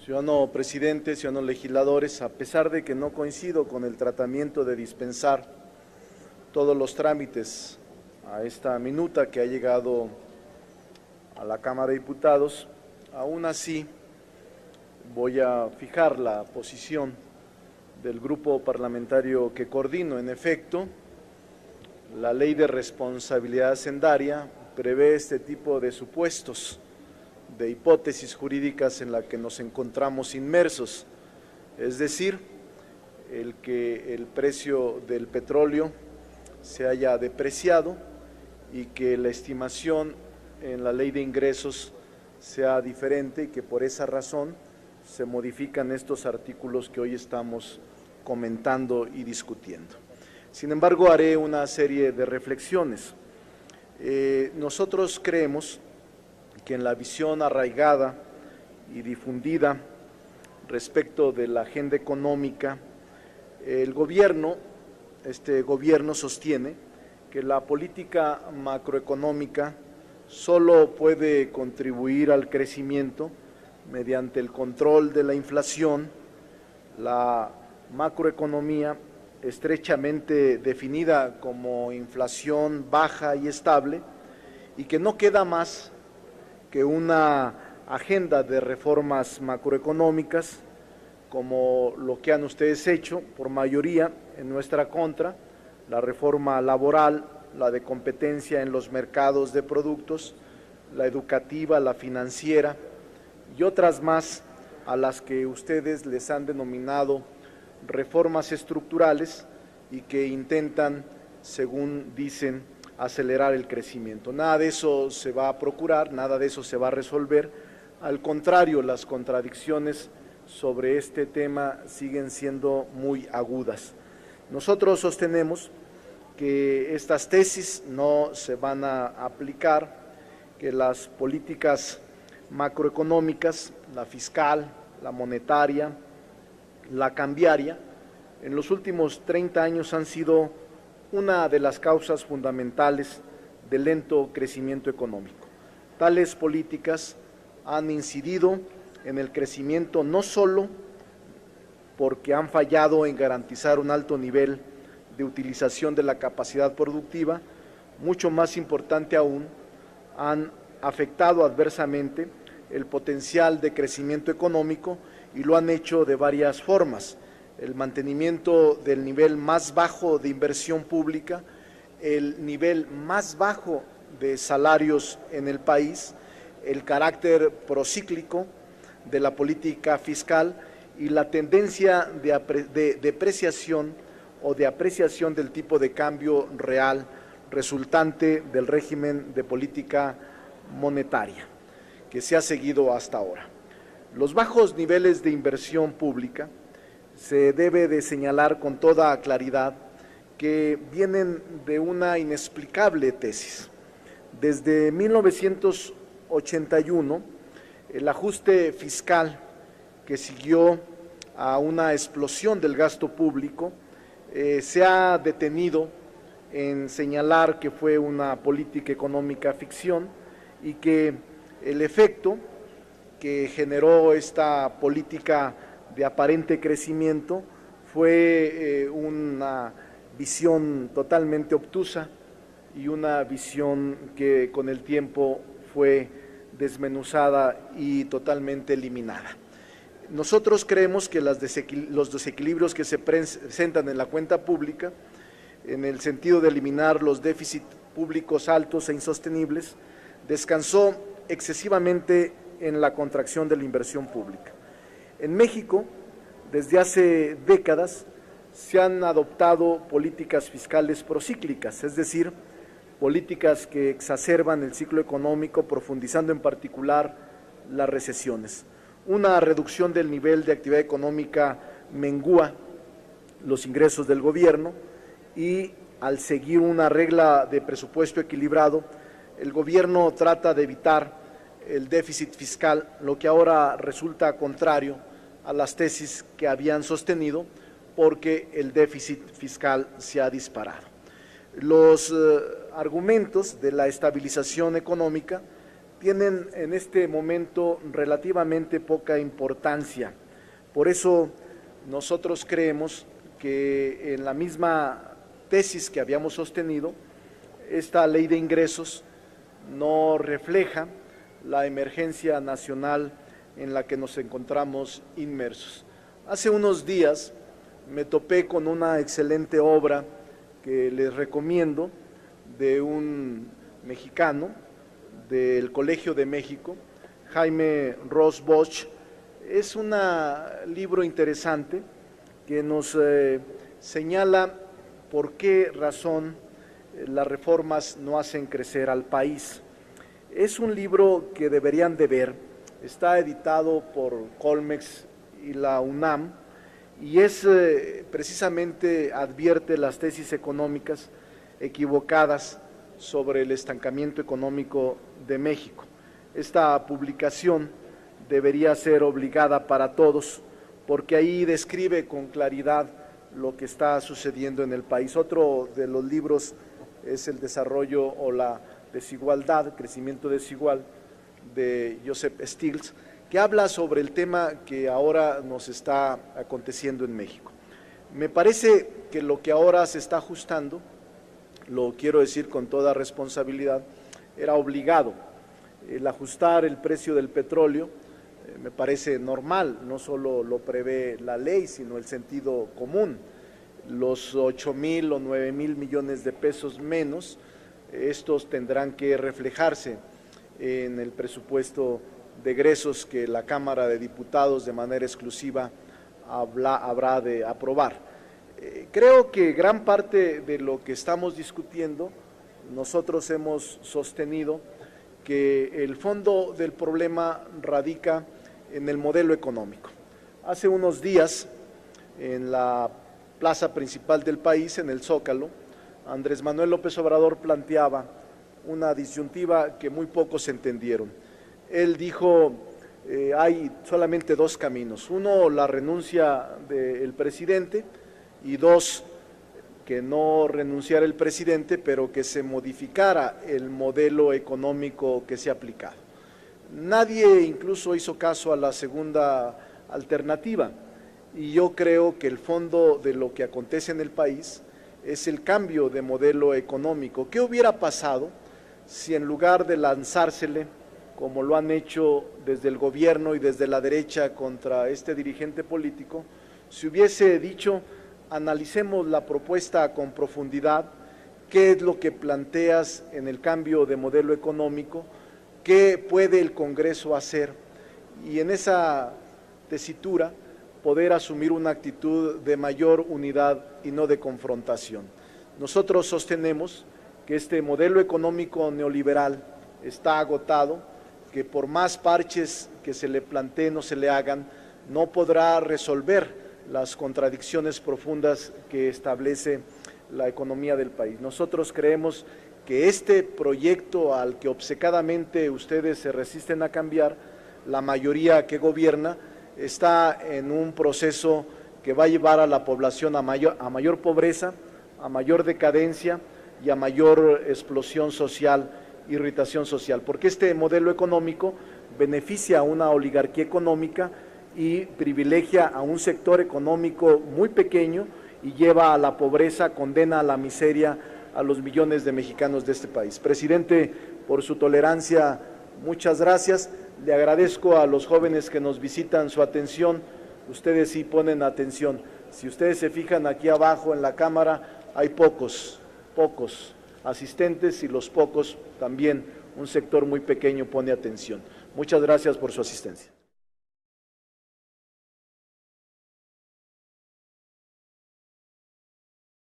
Ciudadano presidente, ciudadanos legisladores, a pesar de que no coincido con el tratamiento de dispensar todos los trámites a esta minuta que ha llegado a la Cámara de Diputados, aún así voy a fijar la posición del grupo parlamentario que coordino. En efecto, la Ley de Responsabilidad Hacendaria prevé este tipo de supuestos, de hipótesis jurídicas en la que nos encontramos inmersos, es decir, el que el precio del petróleo se haya depreciado y que la estimación en la ley de ingresos sea diferente y que por esa razón se modifican estos artículos que hoy estamos comentando y discutiendo. Sin embargo, haré una serie de reflexiones. Nosotros creemos que en la visión arraigada y difundida respecto de la agenda económica, este gobierno sostiene que la política macroeconómica solo puede contribuir al crecimiento mediante el control de la inflación, la macroeconomía estrechamente definida como inflación baja y estable, y que no queda más que una agenda de reformas macroeconómicas, como lo que han ustedes hecho por mayoría en nuestra contra, la reforma laboral, la de competencia en los mercados de productos, la educativa, la financiera y otras más a las que ustedes les han denominado reformas estructurales y que intentan, según dicen, acelerar el crecimiento. Nada de eso se va a procurar, nada de eso se va a resolver. Al contrario, las contradicciones sobre este tema siguen siendo muy agudas. Nosotros sostenemos que estas tesis no se van a aplicar, que las políticas macroeconómicas, la fiscal, la monetaria, la cambiaria, en los últimos 30 años han sido una de las causas fundamentales del lento crecimiento económico. Tales políticas han incidido en el crecimiento no solo porque han fallado en garantizar un alto nivel de utilización de la capacidad productiva, mucho más importante aún, han afectado adversamente el potencial de crecimiento económico y lo han hecho de varias formas. El mantenimiento del nivel más bajo de inversión pública, el nivel más bajo de salarios en el país, el carácter procíclico de la política fiscal y la tendencia de depreciación o de apreciación del tipo de cambio real resultante del régimen de política monetaria que se ha seguido hasta ahora. Los bajos niveles de inversión pública se debe de señalar con toda claridad que vienen de una inexplicable tesis. Desde 1981, el ajuste fiscal que siguió a una explosión del gasto público se ha detenido en señalar que fue una política económica ficción y que el efecto que generó esta política de aparente crecimiento fue una visión totalmente obtusa y una visión que con el tiempo fue desmenuzada y totalmente eliminada. Nosotros creemos que los desequilibrios que se presentan en la cuenta pública, en el sentido de eliminar los déficits públicos altos e insostenibles, descansó excesivamente en la contracción de la inversión pública. En México, desde hace décadas, se han adoptado políticas fiscales procíclicas, es decir, políticas que exacerban el ciclo económico, profundizando en particular las recesiones. Una reducción del nivel de actividad económica mengúa los ingresos del gobierno y, al seguir una regla de presupuesto equilibrado, el gobierno trata de evitar el déficit fiscal, lo que ahora resulta contrario a las tesis que habían sostenido, porque el déficit fiscal se ha disparado. Los argumentos de la estabilización económica tienen en este momento relativamente poca importancia. Por eso nosotros creemos que en la misma tesis que habíamos sostenido, esta ley de ingresos no refleja la emergencia nacional en la que nos encontramos inmersos. Hace unos días me topé con una excelente obra que les recomiendo de un mexicano del Colegio de México, Jaime Ross Bosch. Es un libro interesante que nos señala por qué razón las reformas no hacen crecer al país. Es un libro que deberían de ver, está editado por Colmex y la UNAM, y es precisamente advierte las tesis económicas equivocadas sobre el estancamiento económico de México. Esta publicación debería ser obligada para todos, porque ahí describe con claridad lo que está sucediendo en el país. Otro de los libros es El desarrollo o la desigualdad, crecimiento desigual, de Joseph Stiglitz, que habla sobre el tema que ahora nos está aconteciendo en México. Me parece que lo que ahora se está ajustando, lo quiero decir con toda responsabilidad, era obligado. El ajustar el precio del petróleo me parece normal, no solo lo prevé la ley, sino el sentido común. Los 8,000 o 9,000 millones de pesos menos, estos tendrán que reflejarse en el presupuesto de egresos que la Cámara de Diputados de manera exclusiva habrá de aprobar. Creo que gran parte de lo que estamos discutiendo, nosotros hemos sostenido que el fondo del problema radica en el modelo económico. Hace unos días, en la plaza principal del país, en el Zócalo, Andrés Manuel López Obrador planteaba una disyuntiva que muy pocos entendieron. Él dijo, hay solamente dos caminos: uno, la renuncia del presidente, y dos, que no renunciara el presidente, pero que se modificara el modelo económico que se ha aplicado. Nadie incluso hizo caso a la segunda alternativa, y yo creo que el fondo de lo que acontece en el país es el cambio de modelo económico. ¿Qué hubiera pasado si en lugar de lanzársele, como lo han hecho desde el gobierno y desde la derecha contra este dirigente político, se hubiese dicho: analicemos la propuesta con profundidad, qué es lo que planteas en el cambio de modelo económico, qué puede el Congreso hacer, y en esa tesitura poder asumir una actitud de mayor unidad y no de confrontación? Nosotros sostenemos que este modelo económico neoliberal está agotado, que por más parches que se le planteen o se le hagan, no podrá resolver las contradicciones profundas que establece la economía del país. Nosotros creemos que este proyecto al que obcecadamente ustedes se resisten a cambiar, la mayoría que gobierna, está en un proceso que va a llevar a la población a mayor pobreza, a mayor decadencia y a mayor explosión social, irritación social, porque este modelo económico beneficia a una oligarquía económica y privilegia a un sector económico muy pequeño y lleva a la pobreza, condena a la miseria a los millones de mexicanos de este país. Presidente, por su tolerancia, muchas gracias. Le agradezco a los jóvenes que nos visitan su atención. Ustedes sí ponen atención. Si ustedes se fijan aquí abajo en la cámara, hay pocos asistentes, y los pocos también, un sector muy pequeño pone atención. Muchas gracias por su asistencia.